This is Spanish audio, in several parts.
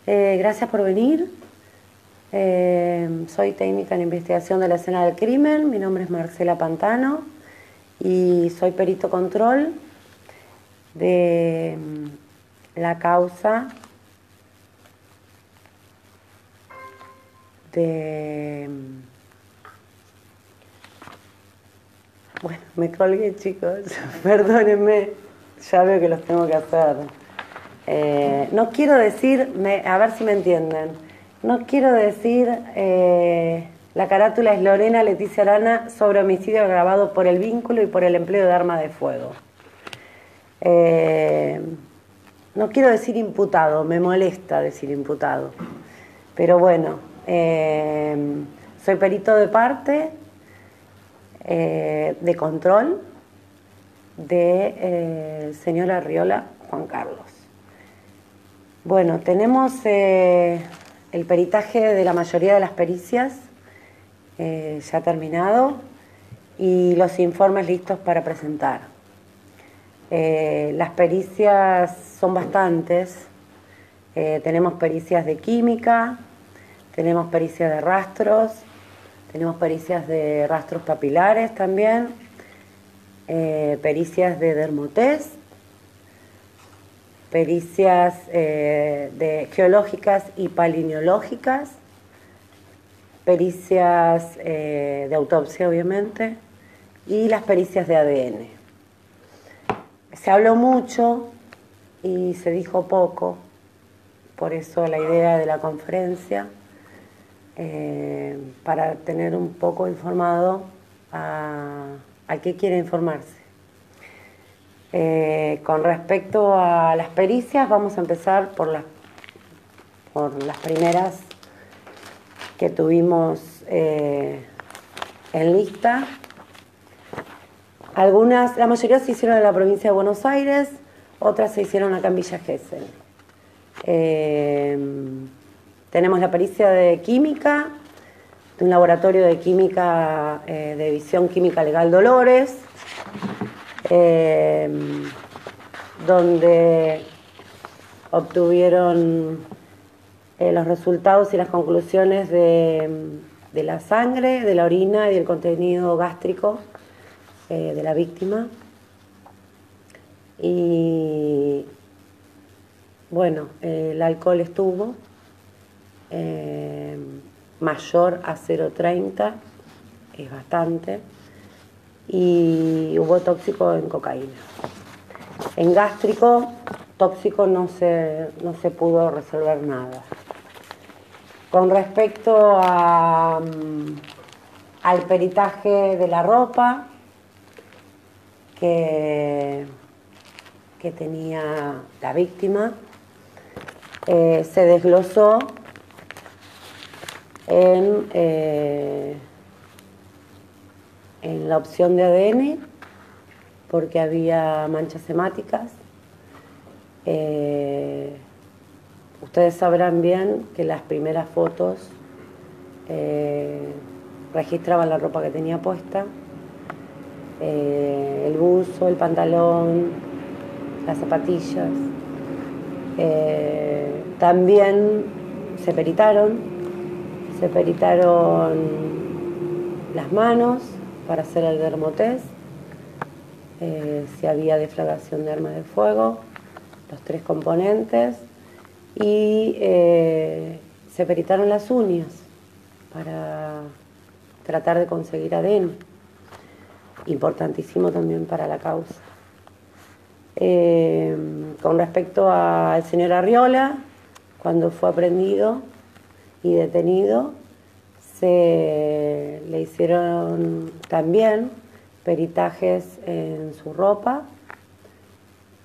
Gracias por venir. Soy técnica en investigación de la escena del crimen. Mi nombre es Marcela Pantano y soy perito control de la causa de... Bueno, me colgué, chicos. Perdónenme. Ya veo que los tengo que hacer. No quiero decir, a ver si me entienden, no quiero decir la carátula es Lorena Leticia Arana sobre homicidio agravado por el vínculo y por el empleo de arma de fuego. No quiero decir imputado, me molesta decir imputado, pero bueno, soy perito de parte, de control del señor Arriola Juan Carlos. Bueno, tenemos el peritaje de la mayoría de las pericias ya terminado y los informes listos para presentar. Las pericias son bastantes. Tenemos pericias de química, tenemos pericias de rastros, tenemos pericias de rastros papilares también, pericias de dermotest, pericias geológicas y palineológicas, pericias de autopsia, obviamente, y las pericias de ADN. Se habló mucho y se dijo poco, por eso la idea de la conferencia, para tener un poco informado al que quiere informarse. Con respecto a las pericias, vamos a empezar por las primeras que tuvimos en lista. La mayoría se hicieron en la provincia de Buenos Aires, otras se hicieron acá en Villa Gesell. Tenemos la pericia de química, de un laboratorio de química de División Química Legal Dolores, donde obtuvieron los resultados y las conclusiones de la sangre, de la orina y del contenido gástrico de la víctima. Y bueno, el alcohol estuvo mayor a 0,30, es bastante, y hubo tóxico en cocaína. En gástrico, tóxico no se pudo resolver nada. Con respecto al peritaje de la ropa que tenía la víctima, se desglosó en la opción de ADN, porque había manchas hemáticas. Ustedes sabrán bien que las primeras fotos registraban la ropa que tenía puesta, el buzo, el pantalón, las zapatillas. También se peritaron las manos para hacer el dermotest, si había deflagración de arma de fuego, los 3 componentes, y se peritaron las uñas para tratar de conseguir ADN, importantísimo también para la causa. Con respecto al señor Arriola, cuando fue aprehendido y detenido, se le hicieron también peritajes en su ropa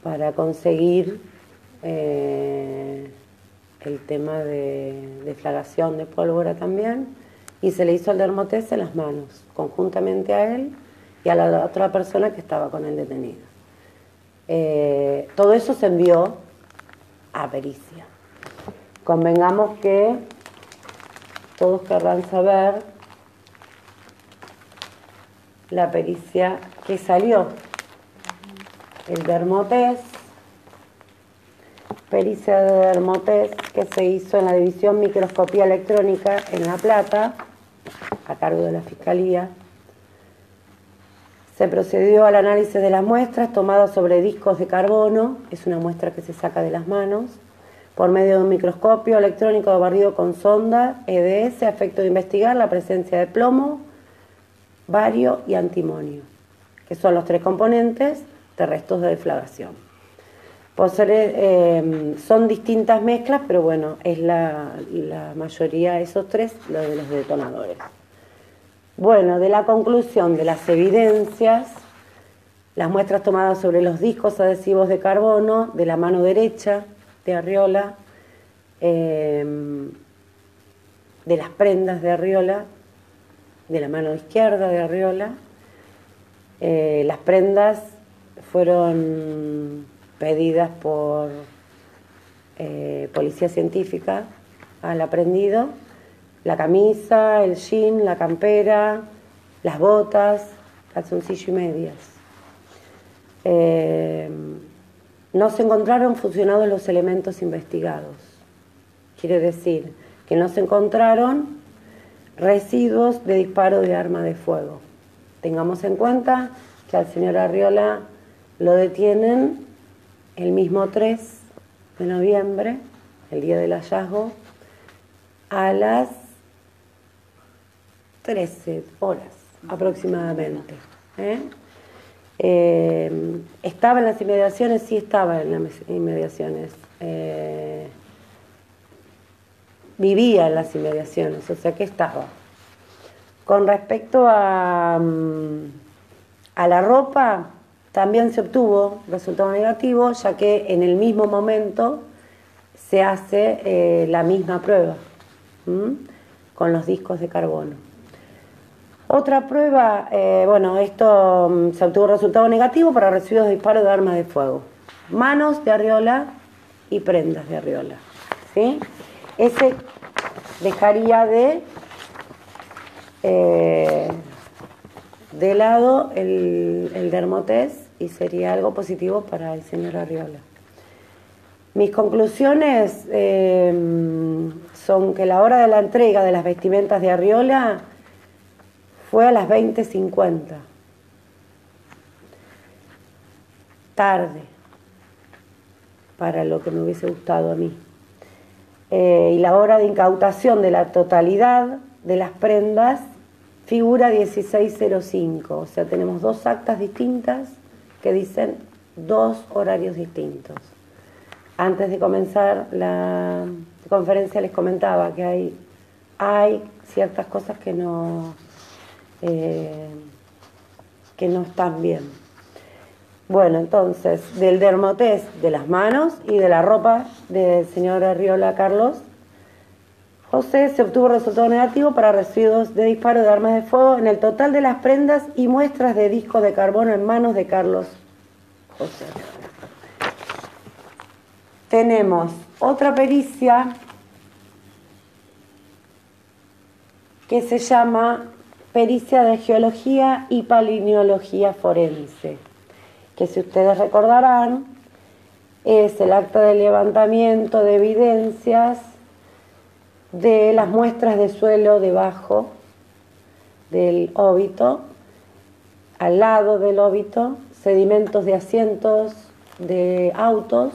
para conseguir el tema de deflagración de pólvora también, y se le hizo el dermotest en las manos, conjuntamente a él y a la otra persona que estaba con el detenido. Todo eso se envió a pericia. Convengamos que todos querrán saber la pericia que salió. El dermotest pericia de dermotest que se hizo en la División Microscopía Electrónica en La Plata, a cargo de la Fiscalía. Se procedió al análisis de las muestras tomadas sobre discos de carbono, es una muestra que se saca de las manos, por medio de un microscopio electrónico de barrido con sonda EDS, a efecto de investigar la presencia de plomo, bario y antimonio, que son los 3 componentes de restos de deflagración. Son distintas mezclas, pero bueno, es la mayoría, esos 3, lo de los detonadores. Bueno, de la conclusión de las evidencias, las muestras tomadas sobre los discos adhesivos de carbono de la mano derecha de Arriola, de las prendas de Arriola, de la mano izquierda de Arriola. Las prendas fueron pedidas por policía científica al aprehendido: la camisa, el jean, la campera, las botas, calzoncillo y medias. No se encontraron fusionados los elementos investigados. Quiere decir que no se encontraron residuos de disparo de arma de fuego. Tengamos en cuenta que al señor Arriola lo detienen el mismo 3 de noviembre, el día del hallazgo, a las 13 horas aproximadamente. ¿Estaba en las inmediaciones? Sí, estaba en las inmediaciones. Vivía en las inmediaciones, o sea que estaba. Con respecto a la ropa, también se obtuvo resultado negativo, ya que en el mismo momento se hace la misma prueba con los discos de carbono. Otra prueba, bueno, esto se obtuvo resultado negativo para residuos de disparo de armas de fuego. Manos de Arriola y prendas de Arriola, ¿sí? Ese dejaría de lado el dermotest y sería algo positivo para el señor Arriola. Mis conclusiones son que la hora de la entrega de las vestimentas de Arriola fue a las 20:50. Tarde, para lo que me hubiese gustado a mí. Y la hora de incautación de la totalidad de las prendas figura 16:05. O sea, tenemos 2 actas distintas que dicen 2 horarios distintos. Antes de comenzar la conferencia les comentaba que hay ciertas cosas que no están bien. Bueno, entonces, del dermotest de las manos y de la ropa del señor Arriola Carlos José se obtuvo resultado negativo para residuos de disparo de armas de fuego en el total de las prendas y muestras de disco de carbono en manos de Carlos José. Tenemos otra pericia que se llama pericia de geología y palinología forense, que si ustedes recordarán es el acta de levantamiento de evidencias de las muestras de suelo debajo del óbito, al lado del óbito, sedimentos de asientos de autos,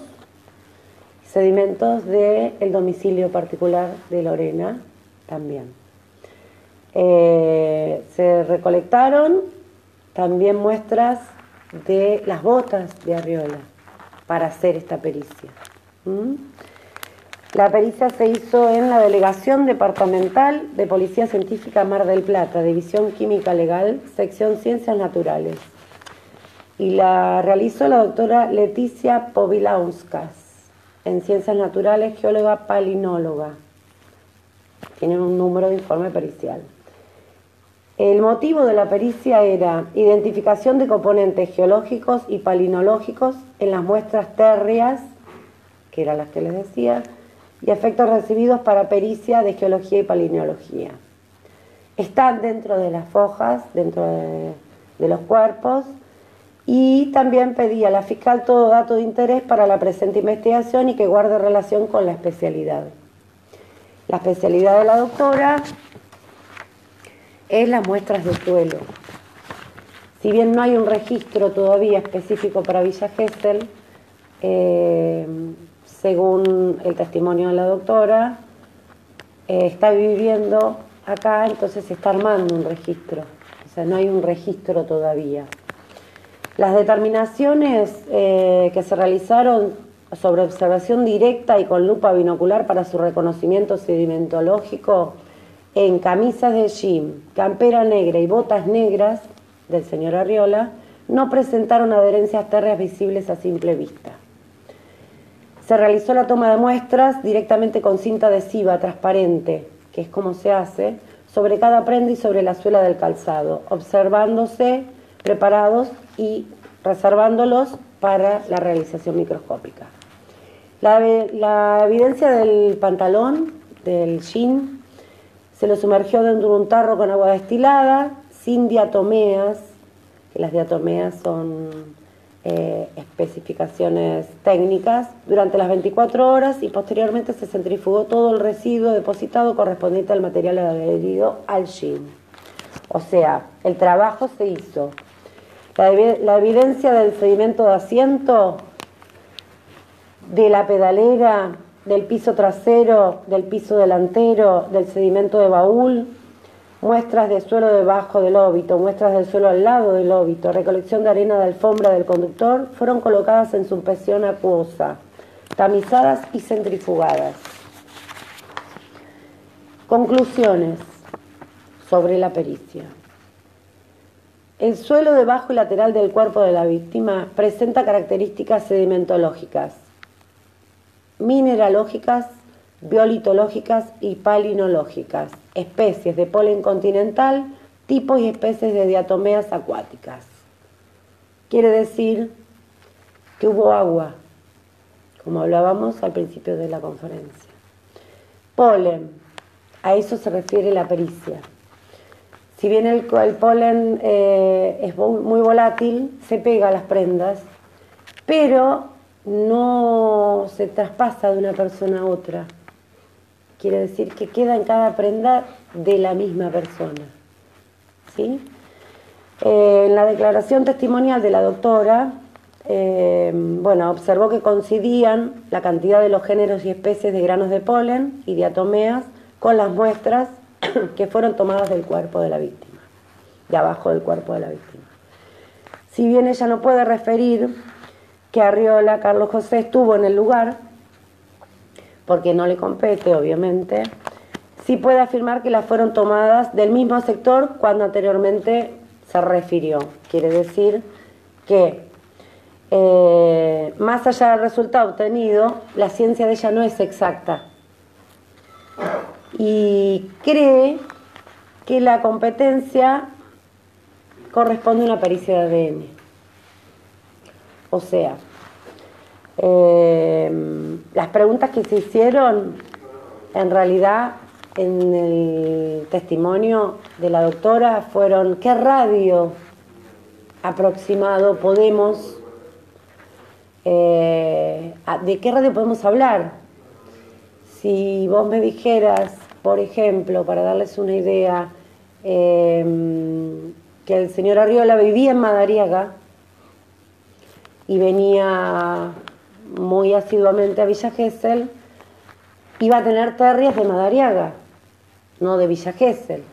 sedimentos del domicilio particular de Lorena también. Se recolectaron también muestras de las botas de Arriola para hacer esta pericia. La pericia se hizo en la Delegación Departamental de Policía Científica Mar del Plata, División Química Legal, Sección Ciencias Naturales. Y la realizó la doctora Leticia Povilauskas, en Ciencias Naturales, geóloga palinóloga. Tienen un número de informe pericial. El motivo de la pericia era identificación de componentes geológicos y palinológicos en las muestras térreas, que eran las que les decía, y efectos recibidos para pericia de geología y palinología. Están dentro de las fojas, dentro de los cuerpos, Y también pedí a la fiscal todo dato de interés para la presente investigación y que guarde relación con la especialidad. La especialidad de la doctora es las muestras de suelo. Si bien no hay un registro todavía específico para Villa Gesell, según el testimonio de la doctora, está viviendo acá, entonces se está armando un registro. O sea, no hay un registro todavía. Las determinaciones que se realizaron sobre observación directa y con lupa binocular para su reconocimiento sedimentológico en camisas de jean, campera negra y botas negras del señor Arriola no presentaron adherencias térreas visibles a simple vista. Se realizó la toma de muestras directamente con cinta adhesiva transparente, que es como se hace, sobre cada prenda y sobre la suela del calzado, observándose preparados y reservándolos para la realización microscópica. La evidencia del pantalón, del jean, se lo sumergió dentro de un tarro con agua destilada, sin diatomeas, que las diatomeas son especificaciones técnicas, durante las 24 horas y posteriormente se centrifugó todo el residuo depositado correspondiente al material adherido al jean. O sea, el trabajo se hizo. La evidencia del sedimento de asiento, de la pedalera, del piso trasero, del piso delantero, del sedimento de baúl, muestras de suelo debajo del óbito, muestras del suelo al lado del óbito, recolección de arena de alfombra del conductor, fueron colocadas en suspensión acuosa, tamizadas y centrifugadas. Conclusiones sobre la pericia. El suelo debajo y lateral del cuerpo de la víctima presenta características sedimentológicas, mineralógicas, biolitológicas y palinológicas, especies de polen continental, tipos y especies de diatomeas acuáticas. Quiere decir que hubo agua, como hablábamos al principio de la conferencia. Polen, a eso se refiere la pericia. Si bien el polen es muy volátil, se pega a las prendas, pero no se traspasa de una persona a otra. Quiere decir que queda en cada prenda de la misma persona. ¿Sí? En la declaración testimonial de la doctora, observó que coincidían la cantidad de los géneros y especies de granos de polen y diatomeas con las muestras que fueron tomadas del cuerpo de la víctima, de abajo del cuerpo de la víctima. Si bien ella no puede referir que Arriola Carlos José estuvo en el lugar, porque no le compete, obviamente, sí puede afirmar que las fueron tomadas del mismo sector cuando anteriormente se refirió. Quiere decir que, más allá del resultado obtenido, la ciencia de ella no es exacta. Y cree que la competencia corresponde a una pericia de ADN. O sea, las preguntas que se hicieron, en realidad, en el testimonio de la doctora fueron: ¿qué radio aproximado podemos, de qué radio podemos hablar? Si vos me dijeras, por ejemplo, para darles una idea, que el señor Arriola vivía en Madariaga y venía muy asiduamente a Villa Gesell, iba a tener terrias de Madariaga, no de Villa Gesell.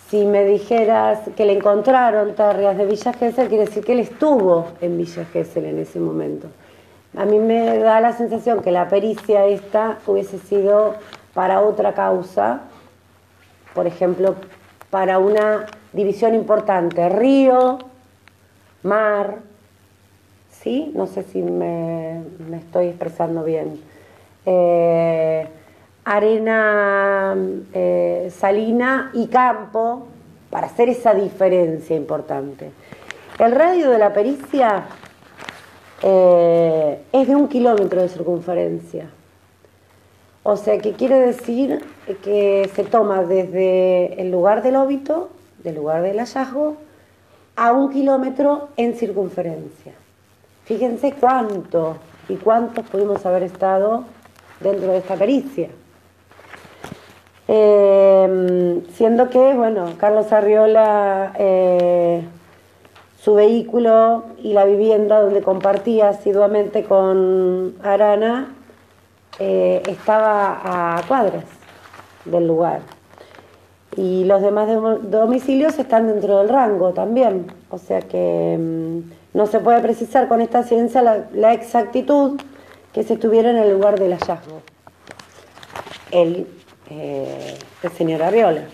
Si me dijeras que le encontraron terrias de Villa Gesell, quiere decir que él estuvo en Villa Gesell en ese momento. A mí me da la sensación que la pericia esta hubiese sido para otra causa, por ejemplo, para una división importante, río, mar, ¿sí? No sé si me estoy expresando bien. Arena, salina y campo, para hacer esa diferencia importante. El radio de la pericia es de 1 kilómetro de circunferencia. O sea que quiere decir que se toma desde el lugar del óbito, del lugar del hallazgo, a 1 kilómetro en circunferencia. Fíjense cuánto y cuántos pudimos haber estado dentro de esta pericia. Siendo que, bueno, Carlos Arriola, su vehículo y la vivienda donde compartía asiduamente con Arana, estaba a cuadras del lugar. Y los demás domicilios están dentro del rango también. O sea que no se puede precisar con esta ciencia la exactitud que se estuviera en el lugar del hallazgo. El señor Arriola.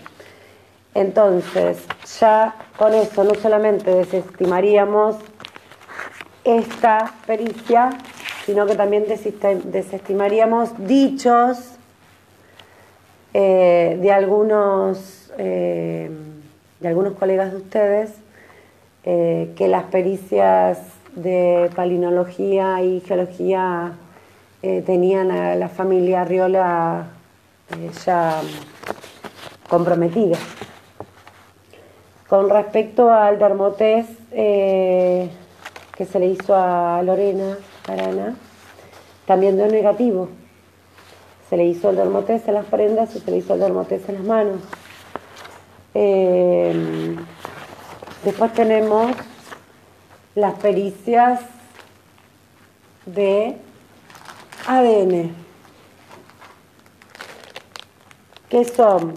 Entonces, ya con eso no solamente desestimaríamos esta pericia, sino que también desestimaríamos dichos de algunos colegas de ustedes, que las pericias de palinología y geología tenían a la familia Arriola ya comprometida. Con respecto al dermotest que se le hizo a Lorena Arana, también dio negativo. Se le hizo el dermotest en las prendas y se le hizo el dermotest en las manos. Después tenemos las pericias de ADN, que son,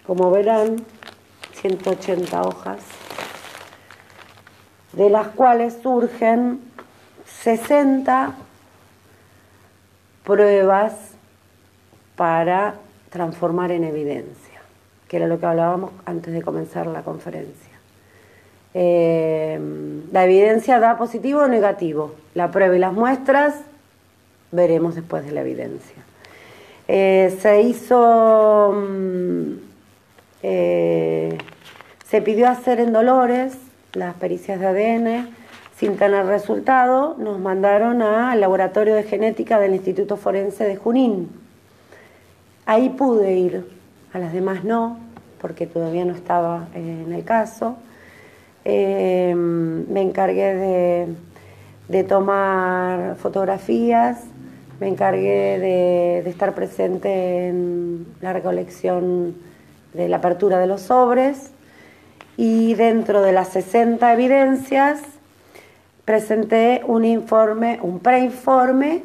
como verán, 180 hojas, de las cuales surgen 60 pruebas para transformar en evidencia, que era lo que hablábamos antes de comenzar la conferencia. La evidencia da positivo o negativo. La prueba y las muestras veremos después de la evidencia. Se pidió hacer en Dolores las pericias de ADN. Sin tener resultado, nos mandaron al laboratorio de genética del Instituto Forense de Junín. Ahí pude ir, a las demás no, porque todavía no estaba en el caso. Me encargué de tomar fotografías, me encargué de estar presente en la recolección de la apertura de los sobres, y dentro de las 60 evidencias presenté un informe, un preinforme,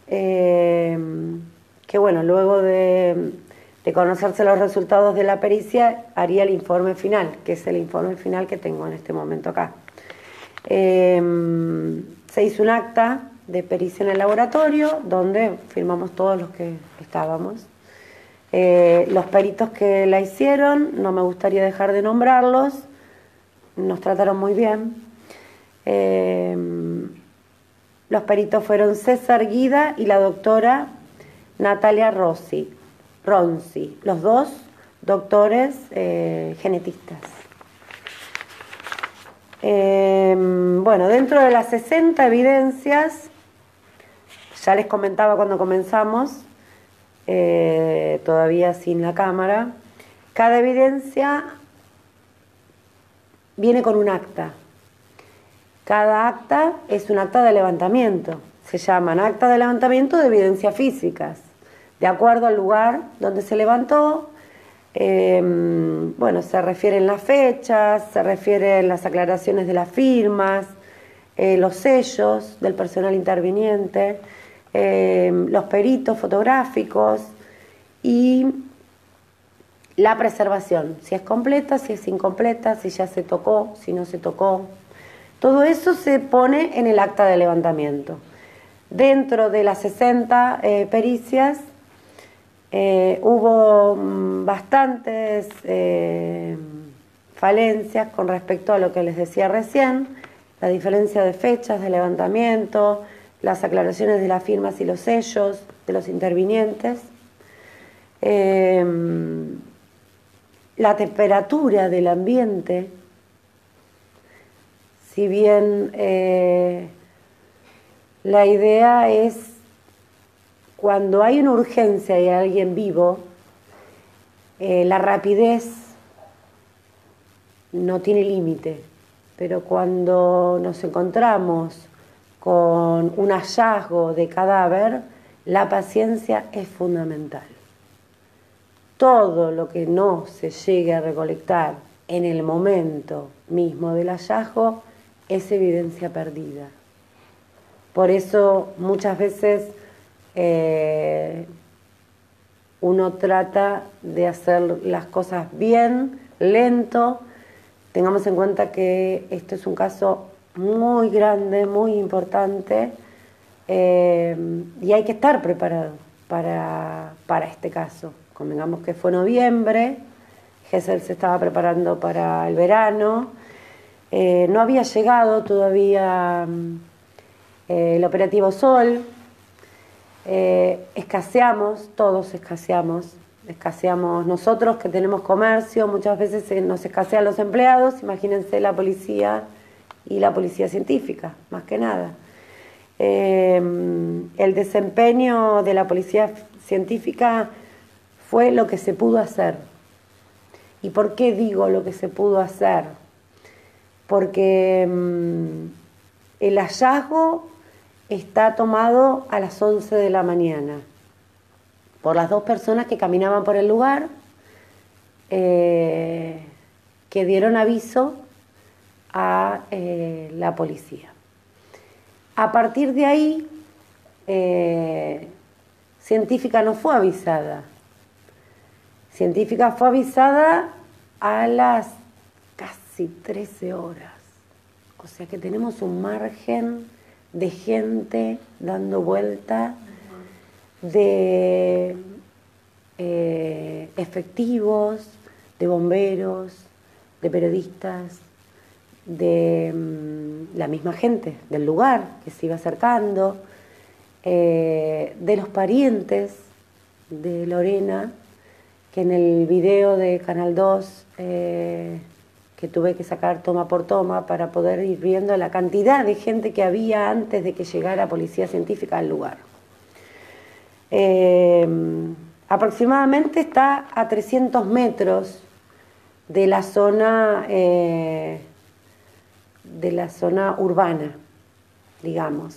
que bueno, luego de conocerse los resultados de la pericia, haría el informe final, que es el informe final que tengo en este momento acá. Se hizo un acta de pericia en el laboratorio, donde firmamos todos los que estábamos. Los peritos que la hicieron, no me gustaría dejar de nombrarlos, nos trataron muy bien. Los peritos fueron César Guida y la doctora Natalia Ronzi, los dos doctores genetistas. Bueno, dentro de las 60 evidencias, ya les comentaba cuando comenzamos, todavía sin la cámara, cada evidencia viene con un acta. Cada acta es un acta de levantamiento. Se llaman acta de levantamiento de evidencias físicas, de acuerdo al lugar donde se levantó. Bueno, se refieren las fechas, se refieren las aclaraciones de las firmas, los sellos del personal interviniente, los peritos fotográficos y la preservación, si es completa, si es incompleta, si ya se tocó, si no se tocó. Todo eso se pone en el acta de levantamiento. Dentro de las 60 pericias hubo bastantes falencias con respecto a lo que les decía recién, la diferencia de fechas de levantamiento, las aclaraciones de las firmas y los sellos de los intervinientes, la temperatura del ambiente. Si bien la idea es, cuando hay una urgencia y hay alguien vivo, la rapidez no tiene límite. pero cuando nos encontramos con un hallazgo de cadáver, la paciencia es fundamental. Todo lo que no se llegue a recolectar en el momento mismo del hallazgo es evidencia perdida. Por eso muchas veces uno trata de hacer las cosas bien, lento. Tengamos en cuenta que esto es un caso muy grande, muy importante, y hay que estar preparado para este caso. Convengamos que fue noviembre, Gesell se estaba preparando para el verano, no había llegado todavía el operativo Sol, escaseamos, todos escaseamos nosotros que tenemos comercio, muchas veces nos escasean los empleados, imagínense la policía y la policía científica, más que nada. El desempeño de la policía científica fue lo que se pudo hacer. ¿Y por qué digo lo que se pudo hacer? Porque el hallazgo está tomado a las 11 de la mañana por las 2 personas que caminaban por el lugar, que dieron aviso a la policía. A partir de ahí, Científica no fue avisada. Científica fue avisada a las casi 13 horas. O sea que tenemos un margen de gente dando vuelta, de efectivos, de bomberos, de periodistas, de la misma gente del lugar que se iba acercando, de los parientes de Lorena, que en el video de Canal 2 que tuve que sacar toma por toma para poder ir viendo la cantidad de gente que había antes de que llegara policía científica al lugar. Aproximadamente está a 300 metros de la zona urbana, digamos.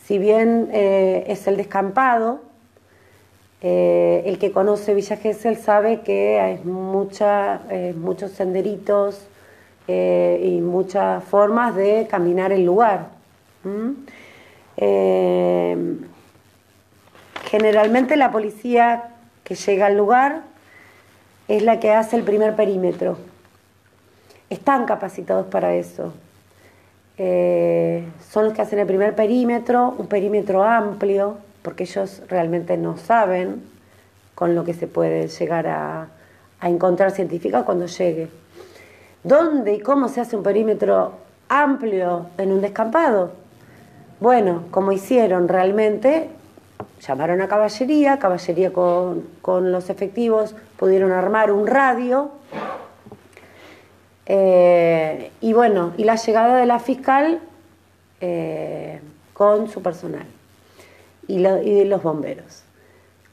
Si bien es el descampado, el que conoce Villa Gesell sabe que hay muchos senderitos y muchas formas de caminar el lugar. Generalmente la policía que llega al lugar es la que hace el primer perímetro. Están capacitados para eso. Son los que hacen el primer perímetro, un perímetro amplio, porque ellos realmente no saben con lo que se puede llegar a encontrar científica cuando llegue. ¿Dónde y cómo se hace un perímetro amplio en un descampado? Bueno, como hicieron realmente, llamaron a caballería con los efectivos pudieron armar un radio, y bueno, y la llegada de la fiscal con su personal y de los bomberos.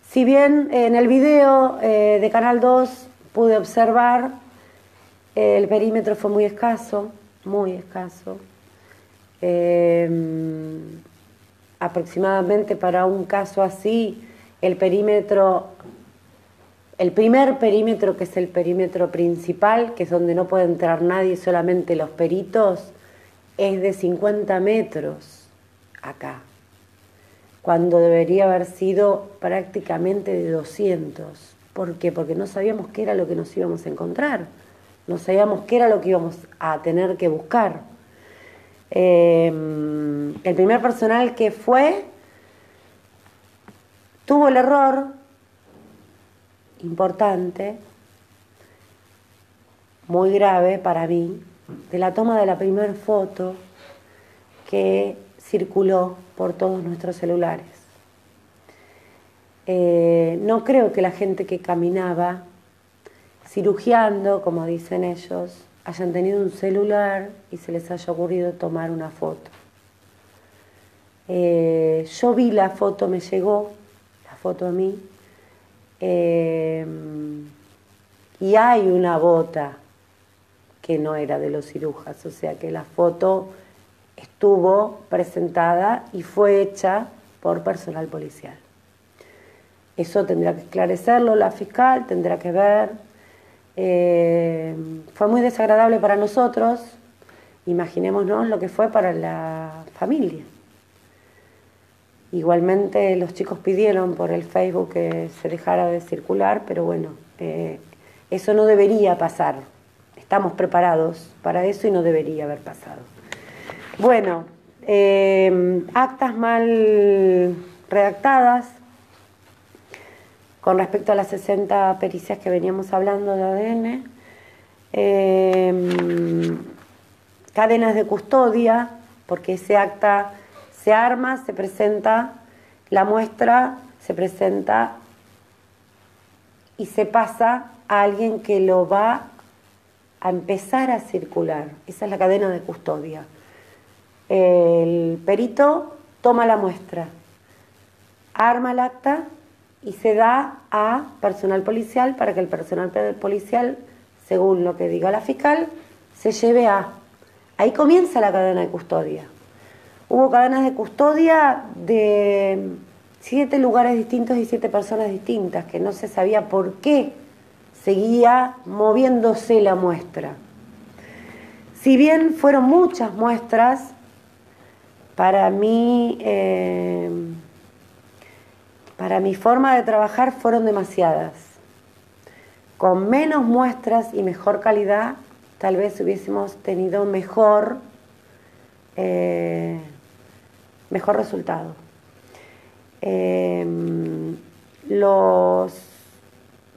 Si bien en el video de Canal 2 pude observar, el perímetro fue muy escaso, aproximadamente para un caso así, el primer perímetro, que es el perímetro principal, que es donde no puede entrar nadie, solamente los peritos, es de 50 metros acá, cuando debería haber sido prácticamente de 200. ¿Por qué? Porque no sabíamos qué era lo que nos íbamos a encontrar, no sabíamos qué era lo que íbamos a tener que buscar. El primer personal que fue tuvo el error importante, muy grave para mí, de la toma de la primera foto que circuló por todos nuestros celulares. No creo que la gente que caminaba cirugiando, como dicen ellos, hayan tenido un celular y se les haya ocurrido tomar una foto. Yo vi la foto, me llegó la foto a mí, y hay una bota que no era de los cirujas, o sea que la foto estuvo presentada y fue hecha por personal policial. Eso tendrá que esclarecerlo la fiscal, tendrá que ver. Fue muy desagradable para nosotros, imaginémonos lo que fue para la familia. Igualmente los chicos pidieron por el Facebook que se dejara de circular, pero bueno, eso no debería pasar. Estamos preparados para eso y no debería haber pasado. Bueno, actas mal redactadas con respecto a las 60 pericias que veníamos hablando de ADN, cadenas de custodia, porque ese acta se arma, se presenta, la muestra se presenta y se pasa a alguien que lo va a empezar a circular. Esa es la cadena de custodia. El perito toma la muestra, arma el acta y se da a personal policial para que el personal policial, según lo que diga la fiscal, se lleve a... Ahí comienza la cadena de custodia. Hubo cadenas de custodia de 7 lugares distintos y 7 personas distintas, que no se sabía por qué seguía moviéndose la muestra. Si bien fueron muchas muestras, para mi forma de trabajar fueron demasiadas. Con menos muestras y mejor calidad, tal vez hubiésemos tenido mejor resultado. Los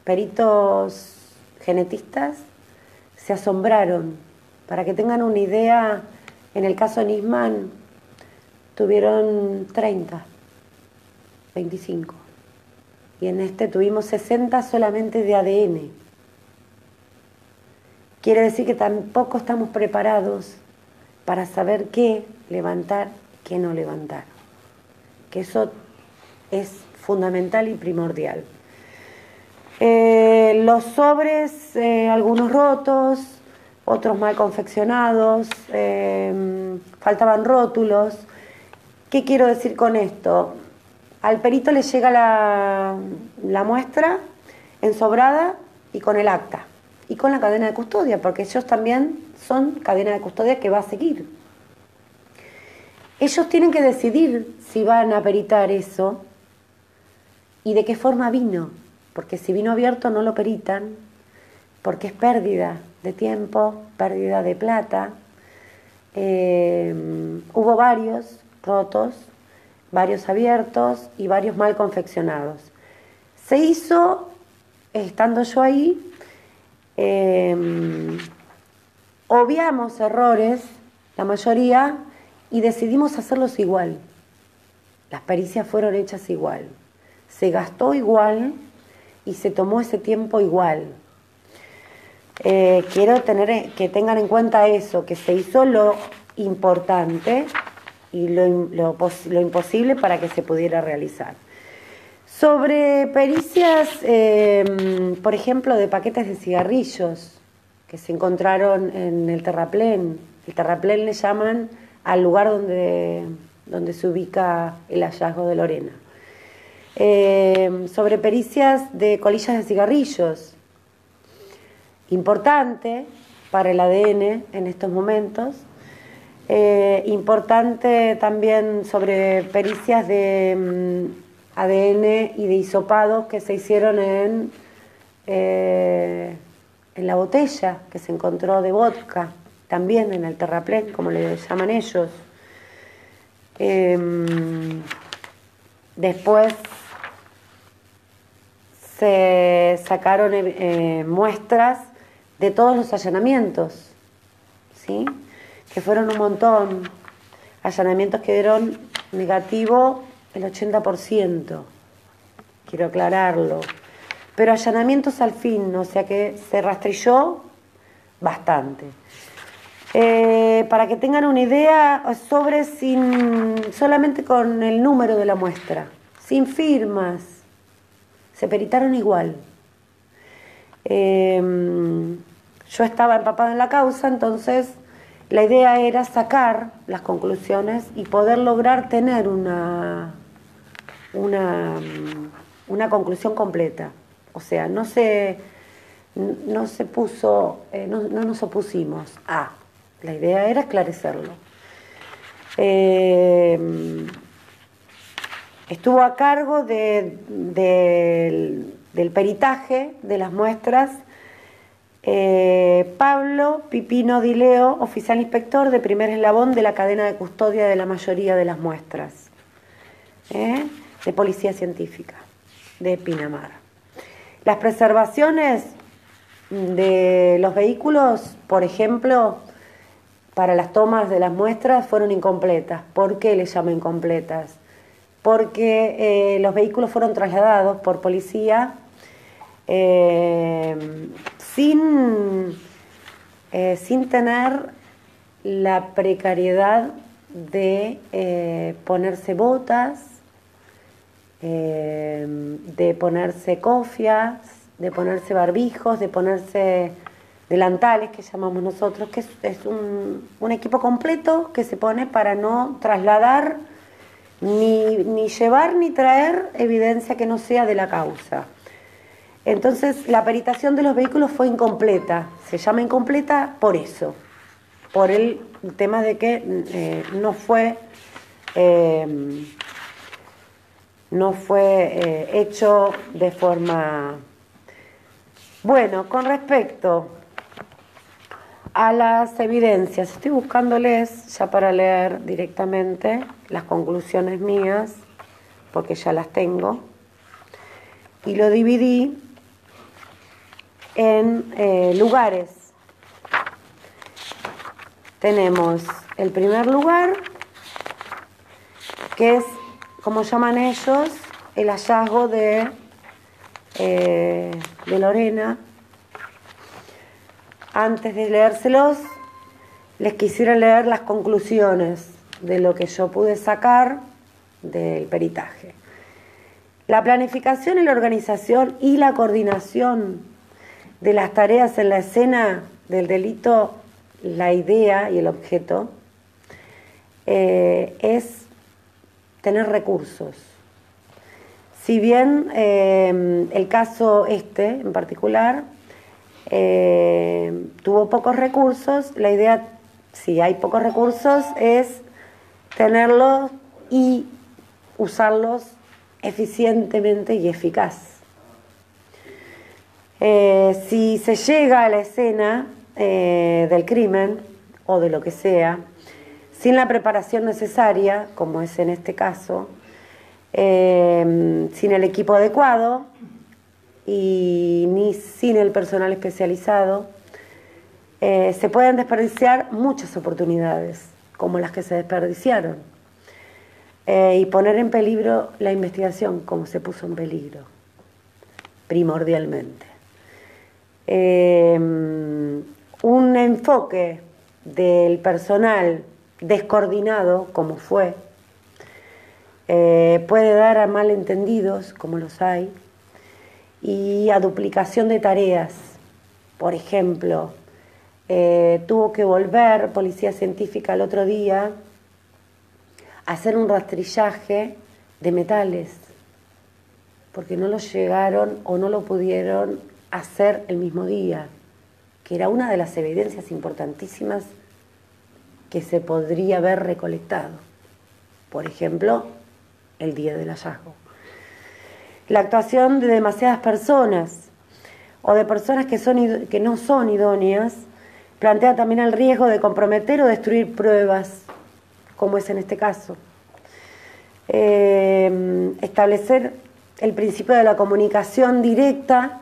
peritos genetistas se asombraron. Para que tengan una idea, en el caso Nisman tuvieron 30, 25. Y en este tuvimos 60 solamente de ADN. Quiere decir que tampoco estamos preparados para saber qué levantar, qué no levantar. Que eso es fundamental y primordial. Los sobres, algunos rotos, otros mal confeccionados, faltaban rótulos. ¿Qué quiero decir con esto? Al perito le llega la muestra ensobrada y con el acta y con la cadena de custodia, porque ellos también son cadena de custodia que va a seguir. Ellos tienen que decidir si van a peritar eso y de qué forma vino, porque si vino abierto no lo peritan, porque es pérdida de tiempo, pérdida de plata. Hubo varios rotos, varios abiertos y varios mal confeccionados. Se hizo, estando yo ahí, obviamos errores, la mayoría, y decidimos hacerlos igual. Las pericias fueron hechas igual. Se gastó igual y se tomó ese tiempo igual. Quiero que tengan en cuenta eso, que se hizo lo importante y lo imposible para que se pudiera realizar. Sobre pericias, por ejemplo, de paquetes de cigarrillos que se encontraron en el terraplén. El terraplén le llaman al lugar donde se ubica el hallazgo de Lorena. Sobre pericias de colillas de cigarrillos. Importante para el ADN en estos momentos. Importante también sobre pericias de ADN y de hisopados que se hicieron en la botella que se encontró de vodka, también en el terraplén, como le llaman ellos. Después se sacaron muestras de todos los allanamientos, ¿sí? Que fueron un montón. Allanamientos que dieron negativo el 80%, quiero aclararlo. Pero allanamientos al fin, o sea que se rastrilló bastante. Para que tengan una idea, sobres solamente con el número de la muestra, sin firmas, se peritaron igual. yo estaba empapada en la causa, entonces la idea era sacar las conclusiones y poder lograr tener una conclusión completa. O sea, no nos opusimos a. La idea era esclarecerlo. Estuvo a cargo del peritaje de las muestras Pablo Pipino Dileo, oficial inspector de primer eslabón de la cadena de custodia de la mayoría de las muestras, de Policía Científica de Pinamar. Las preservaciones de los vehículos, por ejemplo, para las tomas de las muestras fueron incompletas. ¿Por qué les llamo incompletas? Porque los vehículos fueron trasladados por policía sin tener la precariedad de ponerse botas, de ponerse cofias, de ponerse barbijos, de ponerse delantales, que llamamos nosotros, que es un equipo completo que se pone para no trasladar ni llevar ni traer evidencia que no sea de la causa. Entonces la peritación de los vehículos fue incompleta, se llama incompleta por eso, por el tema de que no fue hecho de forma... Bueno, con respecto a las evidencias, estoy buscándoles ya para leer directamente las conclusiones mías, porque ya las tengo, y lo dividí en lugares. Tenemos el primer lugar, que es, como llaman ellos, el hallazgo de Lorena. Antes de leérselos, les quisiera leer las conclusiones de lo que yo pude sacar del peritaje. La planificación y la organización y la coordinación de las tareas en la escena del delito, la idea y el objeto, es tener recursos. Si bien el caso en particular tuvo pocos recursos, la idea, si hay pocos recursos, es tenerlos y usarlos eficientemente y eficaz. Si se llega a la escena del crimen o de lo que sea, sin la preparación necesaria, como es en este caso, sin el equipo adecuado y ni sin el personal especializado, se pueden desperdiciar muchas oportunidades, como las que se desperdiciaron, y poner en peligro la investigación, como se puso en peligro, primordialmente. Un enfoque del personal descoordinado, como fue, puede dar a malentendidos, como los hay, y a duplicación de tareas. Por ejemplo, tuvo que volver Policía Científica el otro día a hacer un rastrillaje de metales, porque no lo llegaron o no lo pudieron hacer el mismo día, que era una de las evidencias importantísimas que se podría haber recolectado. Por ejemplo, el día del hallazgo. La actuación de demasiadas personas o de personas que no son idóneas plantea también el riesgo de comprometer o destruir pruebas, como es en este caso. Establecer el principio de la comunicación directa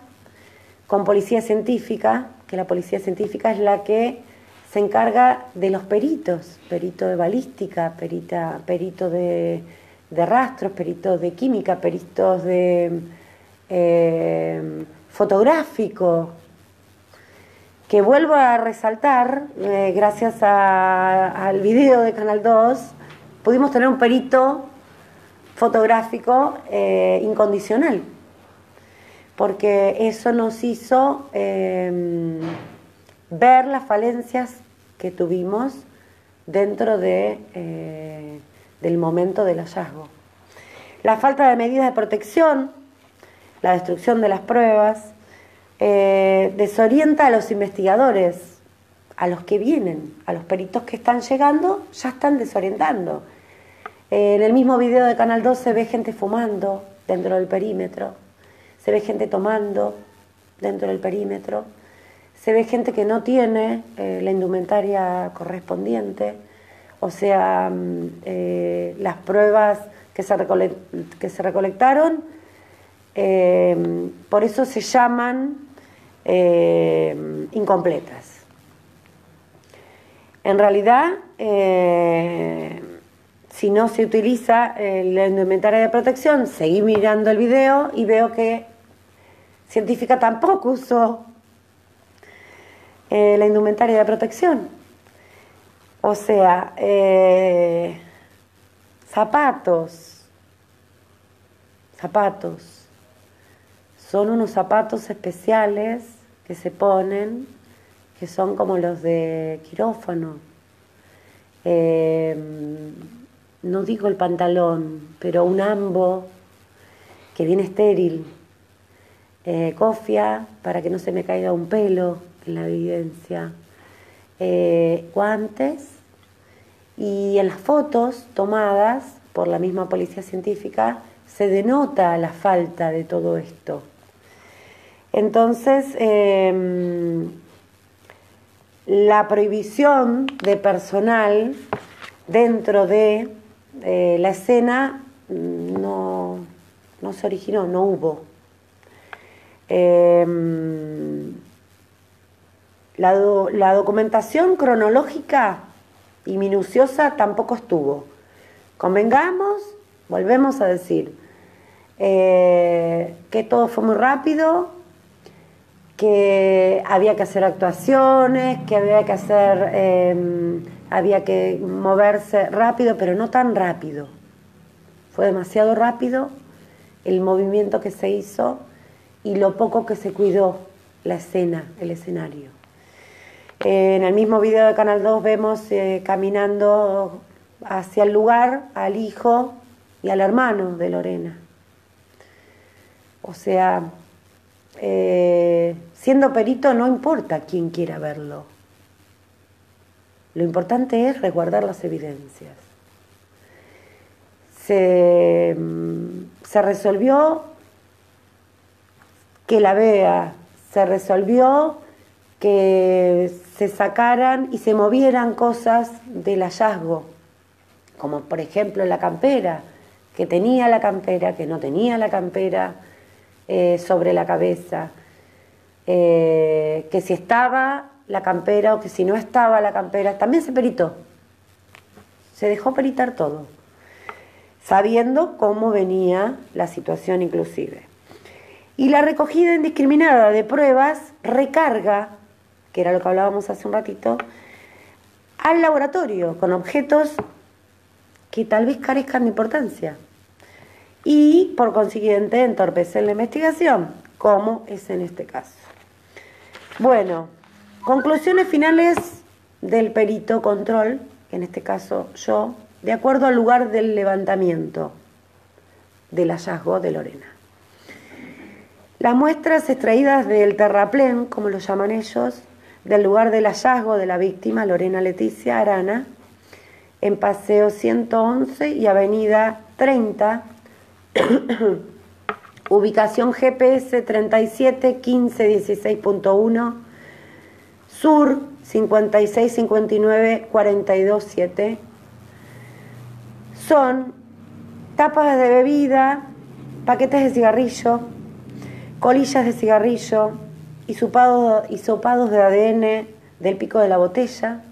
con Policía Científica, que la Policía Científica es la que se encarga de los peritos, perito de balística, perito de rastros, peritos de química, peritos de fotográfico, que vuelvo a resaltar, gracias al video de Canal 2, pudimos tener un perito fotográfico incondicional, porque eso nos hizo ver las falencias que tuvimos dentro del momento del hallazgo. La falta de medidas de protección, la destrucción de las pruebas, desorienta a los investigadores, a los que vienen, a los peritos que están llegando, ya están desorientando. En el mismo video de Canal 2 se ve gente fumando dentro del perímetro, se ve gente tomando dentro del perímetro, se ve gente que no tiene la indumentaria correspondiente, o sea, las pruebas que se recolectaron, por eso se llaman incompletas. En realidad, si no se utiliza la indumentaria de protección, seguí mirando el video y veo que científica tampoco usó la indumentaria de protección. O sea, zapatos. Son unos zapatos especiales que se ponen, que son como los de quirófano. No digo el pantalón, pero un ambo que viene estéril. Cofia para que no se me caiga un pelo en la evidencia. Guantes. Y en las fotos tomadas por la misma policía científica se denota la falta de todo esto. Entonces, la prohibición de personal dentro de la escena no se originó, no hubo. La documentación cronológica y minuciosa tampoco estuvo. Convengamos, volvemos a decir, que todo fue muy rápido, que había que hacer actuaciones, que había que moverse rápido, pero no tan rápido. Fue demasiado rápido el movimiento que se hizo y lo poco que se cuidó la escena, el escenario. En el mismo video de Canal 2 vemos caminando hacia el lugar al hijo y al hermano de Lorena. O sea, siendo perito no importa quién quiera verlo. Lo importante es resguardar las evidencias. Se resolvió que la vea, se resolvió que se sacaran y se movieran cosas del hallazgo, como por ejemplo la campera, que tenía la campera, que no tenía la campera sobre la cabeza, que si estaba la campera o que si no estaba la campera, también se peritó, se dejó peritar todo, sabiendo cómo venía la situación inclusive. Y la recogida indiscriminada de pruebas recarga, que era lo que hablábamos hace un ratito, al laboratorio con objetos que tal vez carezcan de importancia y por consiguiente entorpecen la investigación, como es en este caso. Bueno, conclusiones finales del perito control, que en este caso yo, de acuerdo al lugar del levantamiento del hallazgo de Lorena. Las muestras extraídas del terraplén, como lo llaman ellos, del lugar del hallazgo de la víctima, Lorena Leticia Arana, en Paseo 111 y Avenida 30, ubicación GPS 371516.1, Sur 5659-427, son tapas de bebida, paquetes de cigarrillo, colillas de cigarrillo, hisopados de ADN del pico de la botella,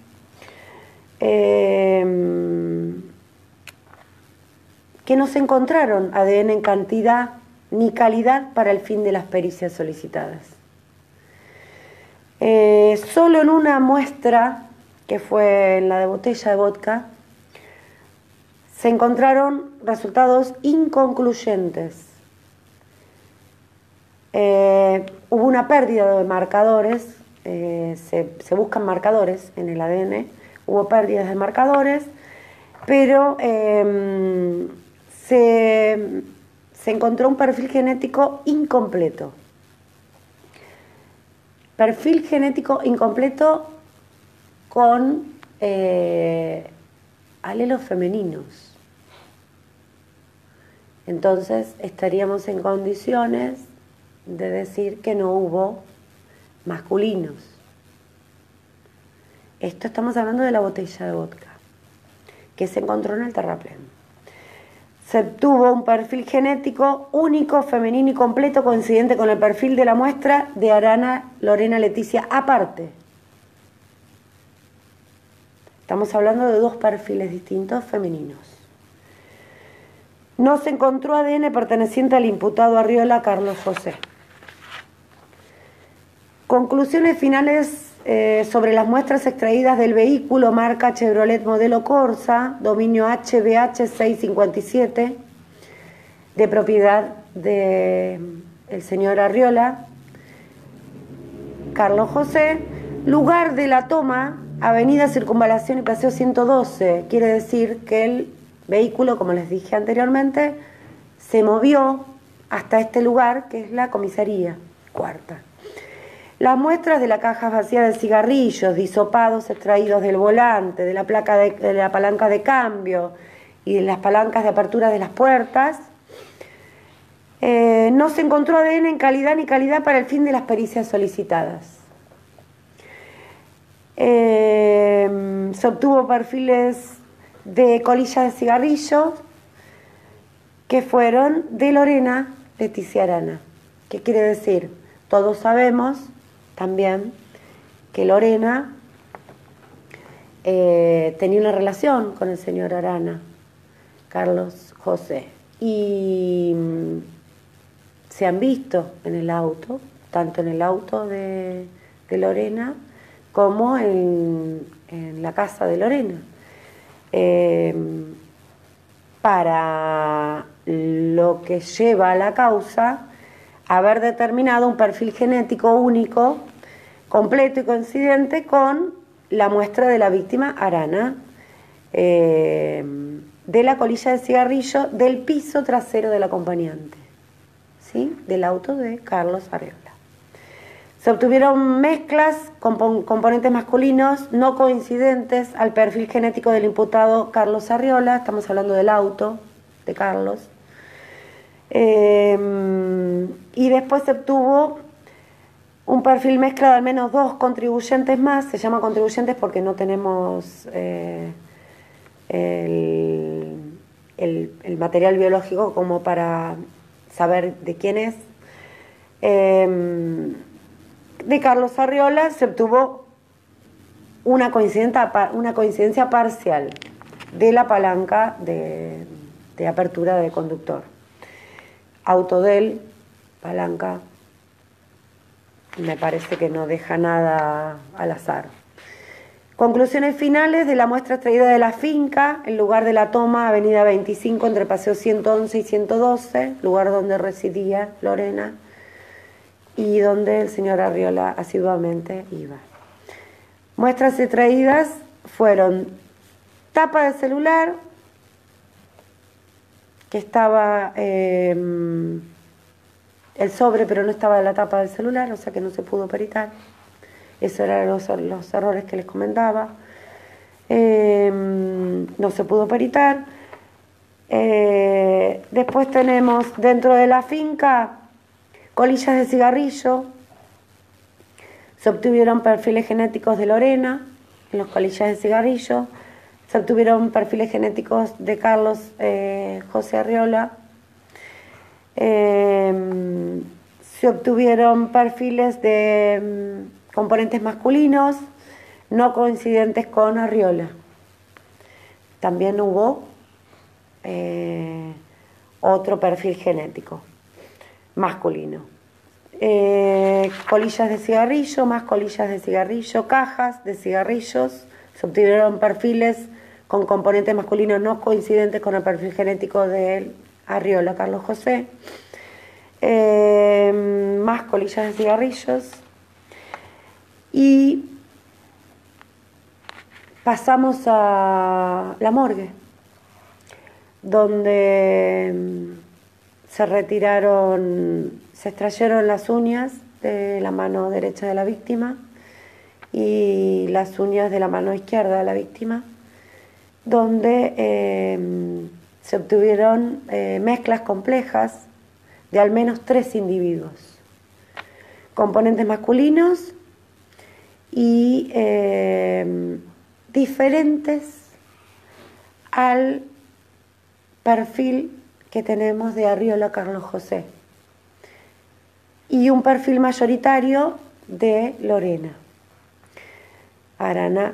que no se encontraron ADN en cantidad ni calidad para el fin de las pericias solicitadas. Solo en una muestra, que fue en la de botella de vodka, se encontraron resultados inconcluyentes. Hubo una pérdida de marcadores se buscan marcadores en el ADN, hubo pérdidas de marcadores, pero se encontró un perfil genético incompleto. Perfil genético incompleto con alelos femeninos. Entonces estaríamos en condiciones de decir que no hubo masculinos. Esto estamos hablando de la botella de vodka que se encontró en el terraplén. Se obtuvo un perfil genético único, femenino y completo, coincidente con el perfil de la muestra de Arana Lorena Leticia aparte. Estamos hablando de dos perfiles distintos femeninos. No se encontró ADN perteneciente al imputado Arriola Carlos José. Conclusiones finales sobre las muestras extraídas del vehículo marca Chevrolet modelo Corsa, dominio HBH 657, de propiedad del señor Arriola Carlos José. Lugar de la toma, Avenida Circunvalación y Paseo 112. Quiere decir que el vehículo, como les dije anteriormente, se movió hasta este lugar, que es la comisaría cuarta. Las muestras de la caja vacía de cigarrillos, disopados extraídos del volante, de la palanca de cambio y de las palancas de apertura de las puertas, no se encontró ADN en calidad ni calidad para el fin de las pericias solicitadas. Se obtuvo perfiles de colillas de cigarrillo que fueron de Lorena Leticia Arana. ¿Qué quiere decir? Todos sabemos también que Lorena tenía una relación con el señor Arana, Carlos José, y se han visto en el auto, tanto en el auto de Lorena como en la casa de Lorena. Para lo que lleva a la causa, haber determinado un perfil genético único, completo y coincidente con la muestra de la víctima Arana, de la colilla de cigarrillo del piso trasero del acompañante, ¿sí? Del auto de Carlos Arriola. Se obtuvieron mezclas con componentes masculinos no coincidentes al perfil genético del imputado Carlos Arriola, estamos hablando del auto de Carlos. Y después se obtuvo un perfil mezcla de al menos dos contribuyentes más. Se llama contribuyentes porque no tenemos el material biológico como para saber de quién es. De Carlos Arriola se obtuvo una coincidencia parcial de la palanca de apertura de conductor. Auto de él, palanca, me parece que no deja nada al azar. Conclusiones finales de la muestra extraída de la finca, el lugar de la toma, Avenida 25, entre Paseo 111 y 112, lugar donde residía Lorena y donde el señor Arriola asiduamente iba. Muestras extraídas fueron tapa de celular, que estaba el sobre, pero no estaba la tapa del celular, o sea que no se pudo peritar. Esos eran los errores que les comentaba. No se pudo peritar. Después tenemos dentro de la finca colillas de cigarrillo. Se obtuvieron perfiles genéticos de Lorena en las colillas de cigarrillo. Se obtuvieron perfiles genéticos de Carlos José Arriola. Se obtuvieron perfiles de componentes masculinos no coincidentes con Arriola. También hubo otro perfil genético masculino. Colillas de cigarrillo, más colillas de cigarrillo, cajas de cigarrillos. Se obtuvieron perfiles con componentes masculinos no coincidentes con el perfil genético de Arriola Carlos José. Más colillas de cigarrillos. Y pasamos a la morgue, donde se extrayeron las uñas de la mano derecha de la víctima y las uñas de la mano izquierda de la víctima, donde se obtuvieron mezclas complejas de al menos 3 individuos, componentes masculinos y diferentes al perfil que tenemos de Arriola Carlos José y un perfil mayoritario de Lorena Arana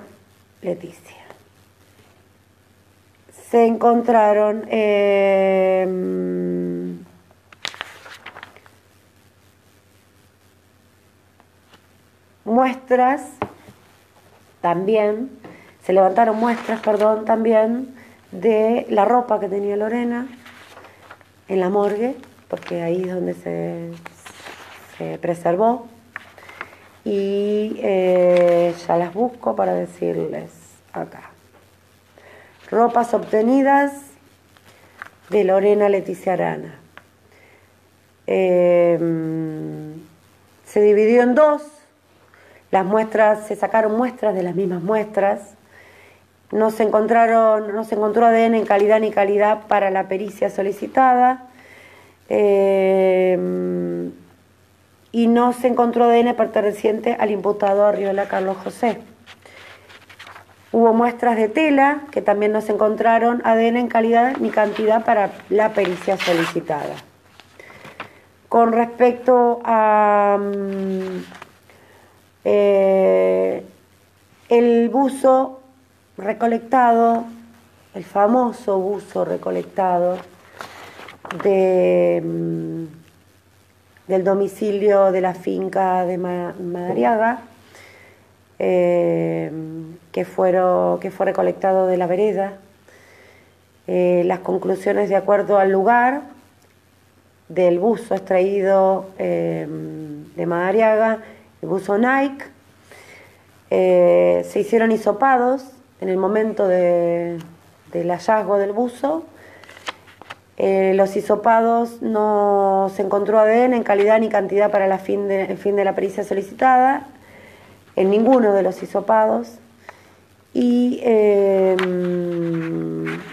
Leticia. Se encontraron muestras también, se levantaron muestras, perdón, también de la ropa que tenía Lorena en la morgue, porque ahí es donde se preservó, y ya las busco para decirles acá. Ropas obtenidas de Lorena Leticia Arana. Se dividió en 2. Las muestras, se sacaron muestras de las mismas muestras. No se encontró ADN en calidad ni calidad para la pericia solicitada. Y no se encontró ADN perteneciente al imputado Arriola Carlos José. Hubo muestras de tela que también no se encontraron ADN en calidad ni cantidad para la pericia solicitada. Con respecto a el buzo recolectado, el famoso buzo recolectado del domicilio de la finca de Madariaga, que fue recolectado de la vereda. Las conclusiones de acuerdo al lugar del buzo extraído de Madariaga, el buzo Nike, se hicieron hisopados en el momento del hallazgo del buzo. Los hisopados no se encontró ADN en calidad ni cantidad para el fin de la pericia solicitada en ninguno de los hisopados, y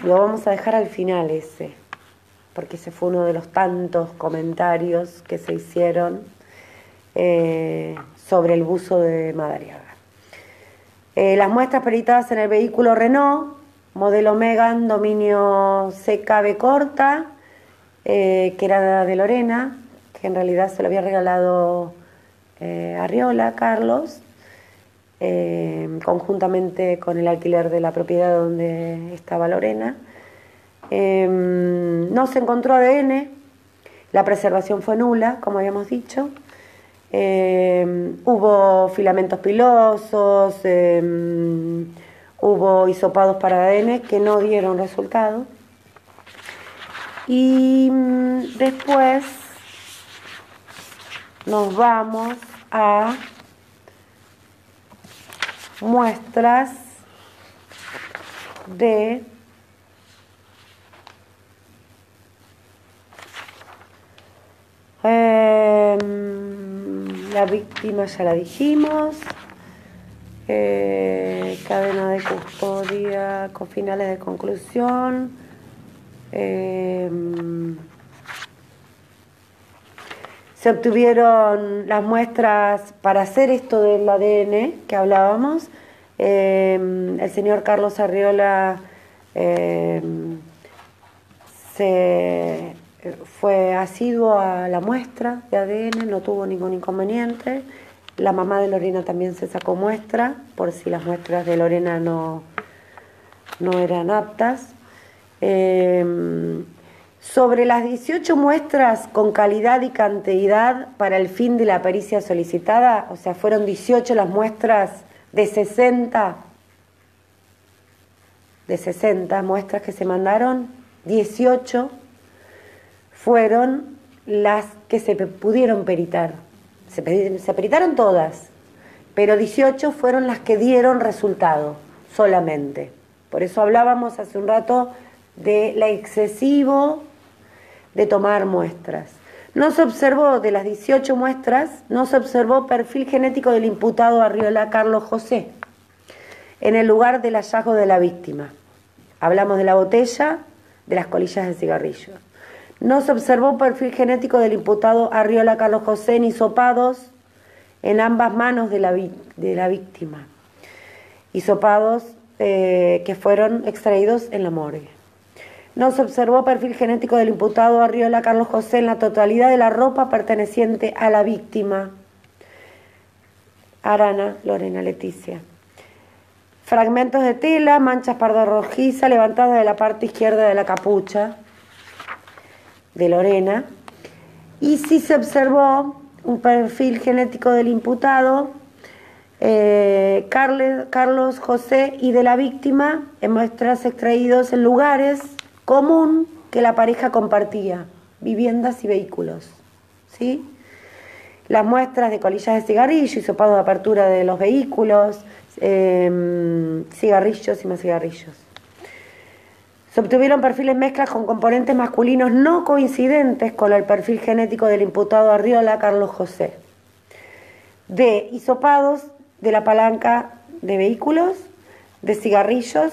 lo vamos a dejar al final ese, porque ese fue uno de los tantos comentarios que se hicieron sobre el buzo de Madariaga. Las muestras peritadas en el vehículo Renault, modelo Megane, dominio CKB corta, que era de Lorena, que en realidad se lo había regalado Arriola Carlos, conjuntamente con el alquiler de la propiedad donde estaba Lorena. No se encontró ADN, la preservación fue nula, como habíamos dicho. Hubo filamentos pilosos, hubo hisopados para ADN que no dieron resultado. Y después nos vamos a muestras de la víctima, ya la dijimos, cadena de custodia con finales de conclusión, se obtuvieron las muestras para hacer esto del ADN que hablábamos. El señor Carlos Arriola fue asiduo a la muestra de ADN, no tuvo ningún inconveniente. La mamá de Lorena también se sacó muestra, por si las muestras de Lorena no eran aptas. Sobre las 18 muestras con calidad y cantidad para el fin de la pericia solicitada, o sea, fueron 18 las muestras de 60 muestras que se mandaron, 18 fueron las que se pudieron peritar. Se peritaron todas, pero 18 fueron las que dieron resultado solamente. Por eso hablábamos hace un rato de lo excesivo de tomar muestras. No se observó, de las 18 muestras, no se observó perfil genético del imputado Arriola Carlos José en el lugar del hallazgo de la víctima. Hablamos de la botella, de las colillas de cigarrillo. No se observó perfil genético del imputado Arriola Carlos José en hisopados en ambas manos de la víctima. Hisopados que fueron extraídos en la morgue. No se observó perfil genético del imputado Arriola Carlos José en la totalidad de la ropa perteneciente a la víctima. Arana Lorena Leticia. Fragmentos de tela, manchas pardo rojiza levantadas de la parte izquierda de la capucha de Lorena. Y sí se observó un perfil genético del imputado Carlos José y de la víctima en muestras extraídos en lugares común que la pareja compartía, viviendas y vehículos, ¿sí? Las muestras de colillas de cigarrillo, hisopados de apertura de los vehículos, cigarrillos y más cigarrillos. Se obtuvieron perfiles mezclas con componentes masculinos no coincidentes con el perfil genético del imputado Arriola Carlos José. De hisopados de la palanca de vehículos, de cigarrillos.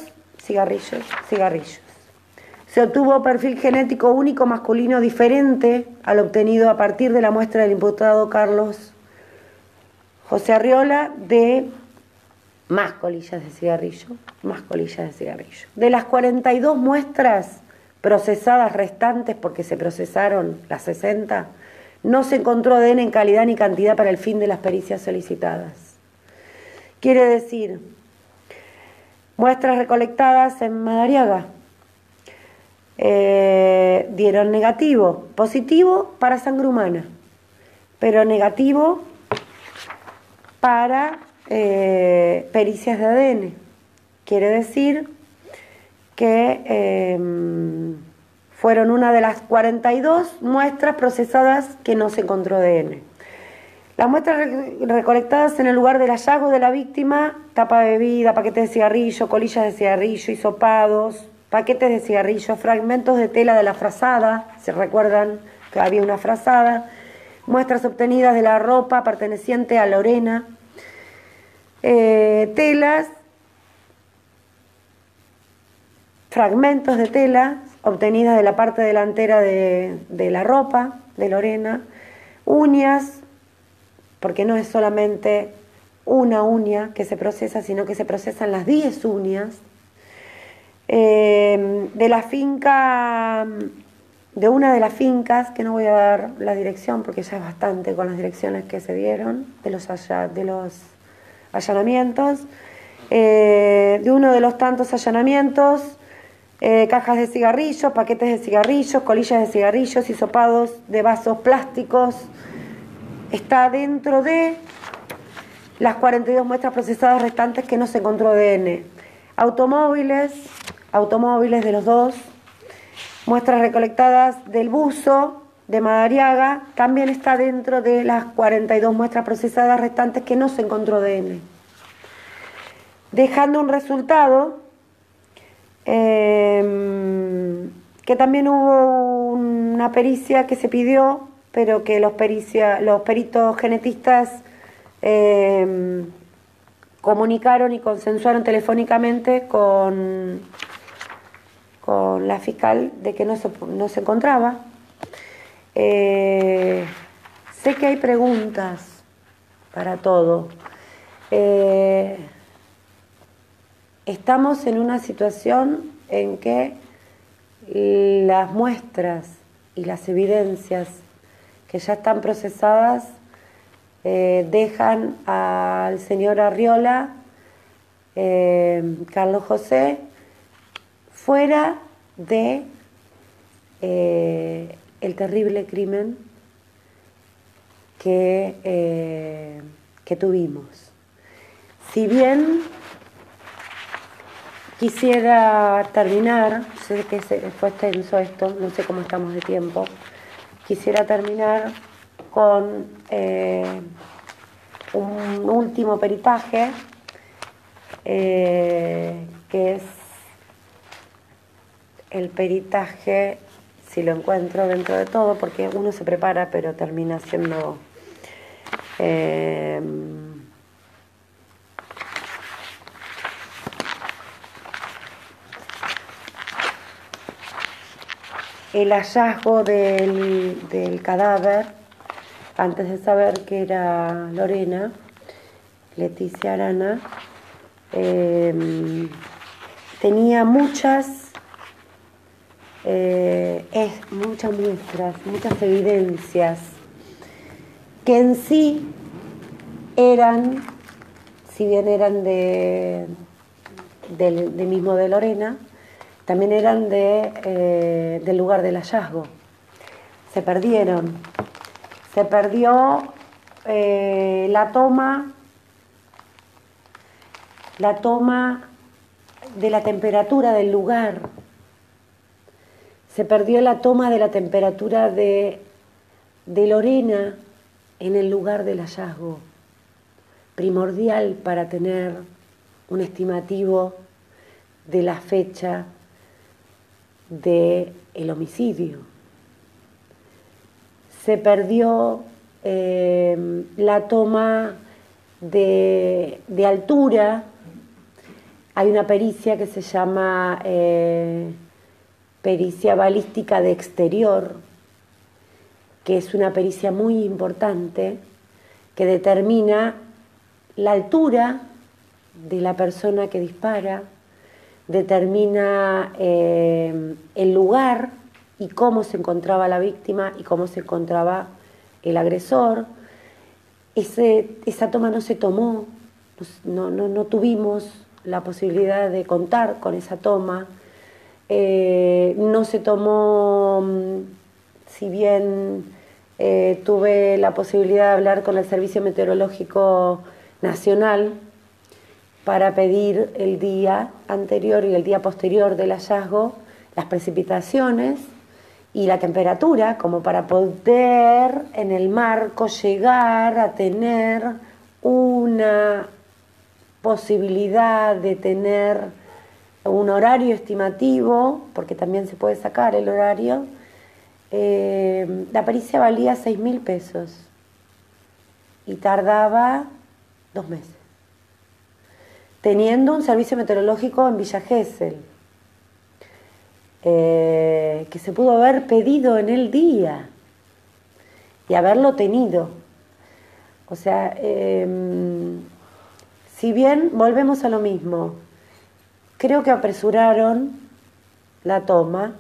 Se obtuvo perfil genético único masculino diferente al obtenido a partir de la muestra del imputado Carlos José Arriola de más colillas de cigarrillo. De las 42 muestras procesadas restantes, porque se procesaron las 60, no se encontró ADN en calidad ni cantidad para el fin de las pericias solicitadas. Quiere decir, muestras recolectadas en Madariaga dieron negativo, positivo para sangre humana, pero negativo para pericias de ADN. Quiere decir que fueron una de las 42 muestras procesadas que no se encontró ADN. Las muestras recolectadas en el lugar del hallazgo de la víctima, tapa de bebida, paquetes de cigarrillo, colillas de cigarrillo, hisopados, paquetes de cigarrillo, fragmentos de tela de la frazada, ¿se recuerdan que había una frazada? Muestras obtenidas de la ropa perteneciente a Lorena, telas, fragmentos de tela obtenidas de la parte delantera de la ropa de Lorena, uñas, porque no es solamente una uña que se procesa, sino que se procesan las 10 uñas, de la finca, de una de las fincas, que no voy a dar la dirección porque ya es bastante con las direcciones que se dieron, de los allanamientos, de uno de los tantos allanamientos, cajas de cigarrillos, paquetes de cigarrillos, colillas de cigarrillos, hisopados de vasos plásticos. Está dentro de las 42 muestras procesadas restantes que no se encontró ADN. Automóviles de los dos, muestras recolectadas del buzo de Madariaga, también está dentro de las 42 muestras procesadas restantes que no se encontró ADN. Dejando un resultado que también hubo una pericia que se pidió, pero que los peritos genetistas comunicaron y consensuaron telefónicamente con la fiscal de que no se encontraba. Sé que hay preguntas para todo. Estamos en una situación en que las muestras y las evidencias que ya están procesadas dejan al señor Arriola, Carlos José, fuera de el terrible crimen que tuvimos. Si bien quisiera terminar, sé que fue extenso esto, no sé cómo estamos de tiempo, quisiera terminar con un un último peritaje, que es el peritaje, si lo encuentro dentro de todo, porque uno se prepara pero termina siendo el hallazgo del cadáver, antes de saber que era Lorena, Leticia Arana, tenía muchas muestras, muchas evidencias que en sí eran, si bien eran del mismo de Lorena, también eran del lugar del hallazgo. Se perdieron. Se perdió la toma de la temperatura del lugar. Se perdió la toma de la temperatura de Lorena en el lugar del hallazgo, primordial para tener un estimativo de la fecha del homicidio. Se perdió la toma de altura. Hay una pericia que se llama pericia balística de exterior, que es una pericia muy importante que determina la altura de la persona que dispara, determina el lugar y cómo se encontraba la víctima y cómo se encontraba el agresor. Esa toma no se tomó, no tuvimos la posibilidad de contar con esa toma. No se tomó, si bien tuve la posibilidad de hablar con el Servicio Meteorológico Nacional para pedir el día anterior y el día posterior del hallazgo las precipitaciones y la temperatura, como para poder en el marco llegar a tener una posibilidad de tener un horario estimativo, porque también se puede sacar el horario. La pericia valía 6.000 pesos y tardaba 2 meses, teniendo un servicio meteorológico en Villa Gesell, que se pudo haber pedido en el día y haberlo tenido. O sea, si bien volvemos a lo mismo, creo que apresuraron la toma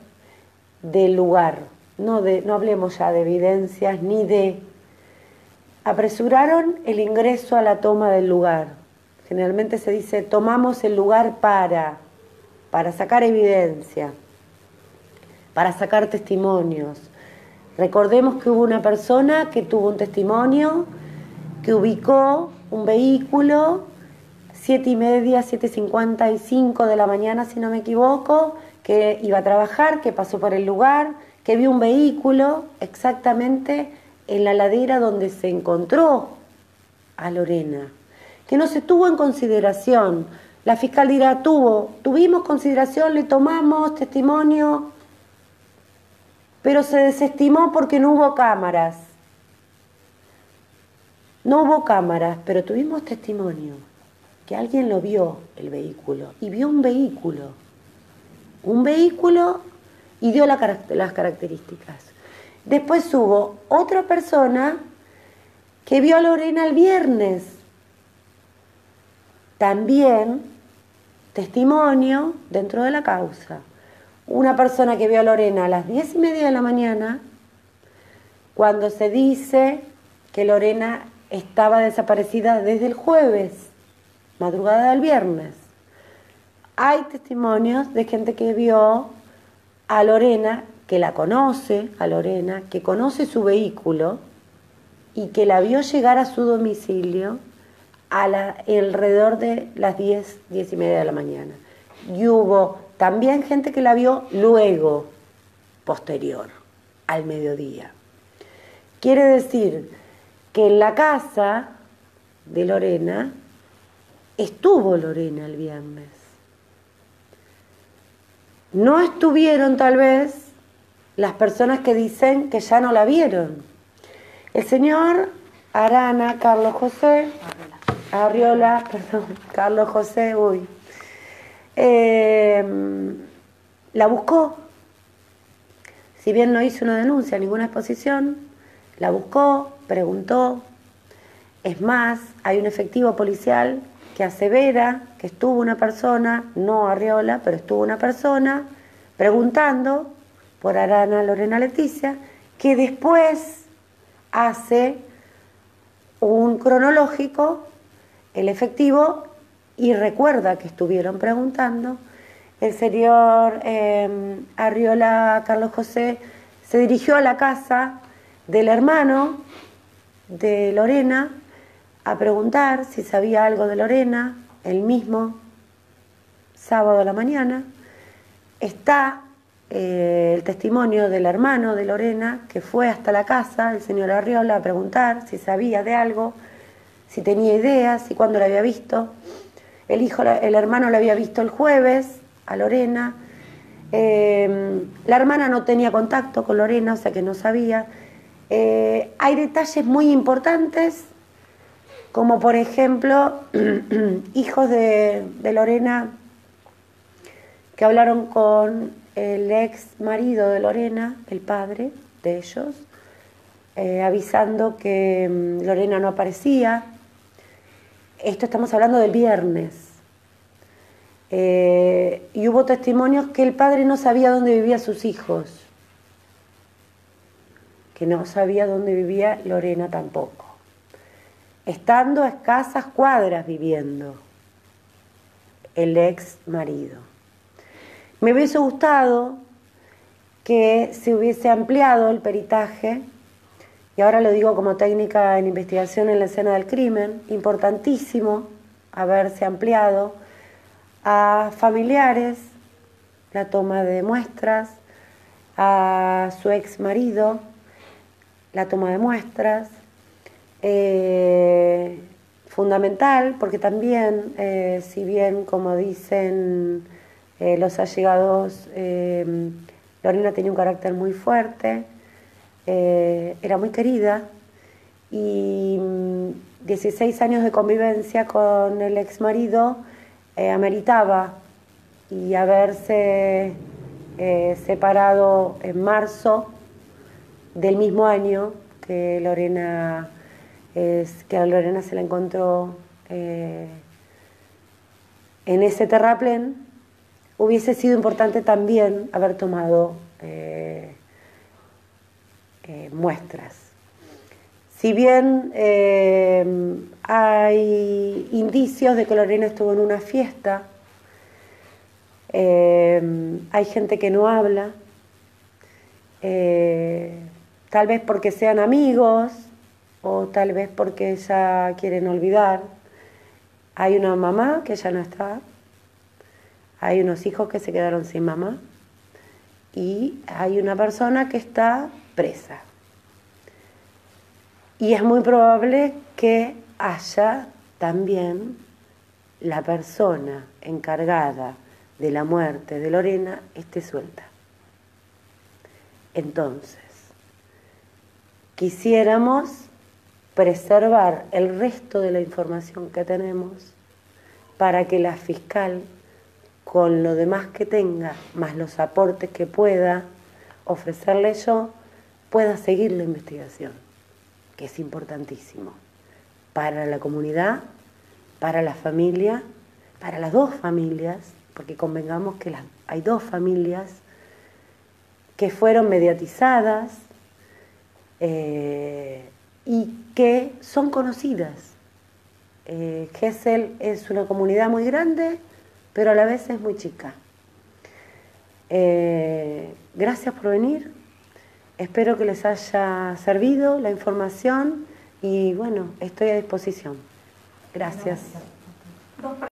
del lugar, no hablemos ya de evidencias ni de... Apresuraron el ingreso a la toma del lugar. Generalmente se dice, tomamos el lugar para sacar evidencia, para sacar testimonios. Recordemos que hubo una persona que tuvo un testimonio, que ubicó un vehículo 7:30, 7:55 de la mañana, si no me equivoco, que iba a trabajar, que pasó por el lugar, que vio un vehículo exactamente en la ladera donde se encontró a Lorena, que no se tuvo en consideración. La fiscal dirá, tuvimos consideración, le tomamos testimonio, pero se desestimó porque no hubo cámaras. No hubo cámaras, pero tuvimos testimonio, que alguien lo vio, el vehículo, y vio un vehículo y dio las características. Después hubo otra persona que vio a Lorena el viernes, también testimonio dentro de la causa. Una persona que vio a Lorena a las 10:30 de la mañana, cuando se dice que Lorena estaba desaparecida desde el jueves, madrugada del viernes. Hay testimonios de gente que vio a Lorena, que la conoce, a Lorena, que conoce su vehículo y que la vio llegar a su domicilio alrededor de las 10:30 de la mañana. Y hubo también gente que la vio luego, posterior, al mediodía. Quiere decir que en la casa de Lorena, estuvo Lorena el viernes. No estuvieron tal vez las personas que dicen que ya no la vieron. El señor Arana, Carlos José, Arriola, perdón, Carlos José, la buscó. Si bien no hizo una denuncia, ninguna exposición, la buscó, preguntó. Es más, hay un efectivo policial que asevera que estuvo una persona, no Arriola, pero estuvo una persona preguntando por Arana Lorena Leticia, que después hace un cronológico, el efectivo, y recuerda que estuvieron preguntando. El señor Arriola Carlos José se dirigió a la casa del hermano de Lorena a preguntar si sabía algo de Lorena. El mismo sábado a la mañana está el testimonio del hermano de Lorena, que fue hasta la casa del señor Arriola a preguntar si sabía de algo, si tenía ideas, si cuándo la había visto. El hermano la había visto el jueves a Lorena. La hermana no tenía contacto con Lorena, o sea que no sabía. Hay detalles muy importantes, como por ejemplo, hijos de Lorena que hablaron con el ex marido de Lorena, el padre de ellos, avisando que Lorena no aparecía. Esto estamos hablando del viernes. Y hubo testimonios que el padre no sabía dónde vivían sus hijos, que no sabía dónde vivía Lorena tampoco, estando a escasas cuadras viviendo el ex marido. Me hubiese gustado que se hubiese ampliado el peritaje, y ahora lo digo como técnica en investigación en la escena del crimen, importantísimo haberse ampliado a familiares, la toma de muestras, a su ex marido, la toma de muestras, fundamental, porque también, si bien, como dicen los allegados, Lorena tenía un carácter muy fuerte, era muy querida, y 16 años de convivencia con el ex marido ameritaba, y haberse separado en marzo del mismo año que a Lorena se la encontró en ese terraplén, hubiese sido importante también haber tomado muestras. Si bien hay indicios de que Lorena estuvo en una fiesta, hay gente que no habla, tal vez porque sean amigos o tal vez porque ya quieren olvidar. Hay una mamá que ya no está, hay unos hijos que se quedaron sin mamá y hay una persona que está presa. Y es muy probable que haya también la persona encargada de la muerte de Lorena esté suelta. Entonces, quisiéramos preservar el resto de la información que tenemos para que la fiscal, con lo demás que tenga, más los aportes que pueda ofrecerle yo, pueda seguir la investigación, que es importantísimo para la comunidad, para la familia, para las dos familias, porque convengamos que hay dos familias que fueron mediatizadas y que son conocidas. Gesell es una comunidad muy grande, pero a la vez es muy chica. Gracias por venir. Espero que les haya servido la información y bueno, estoy a disposición. Gracias.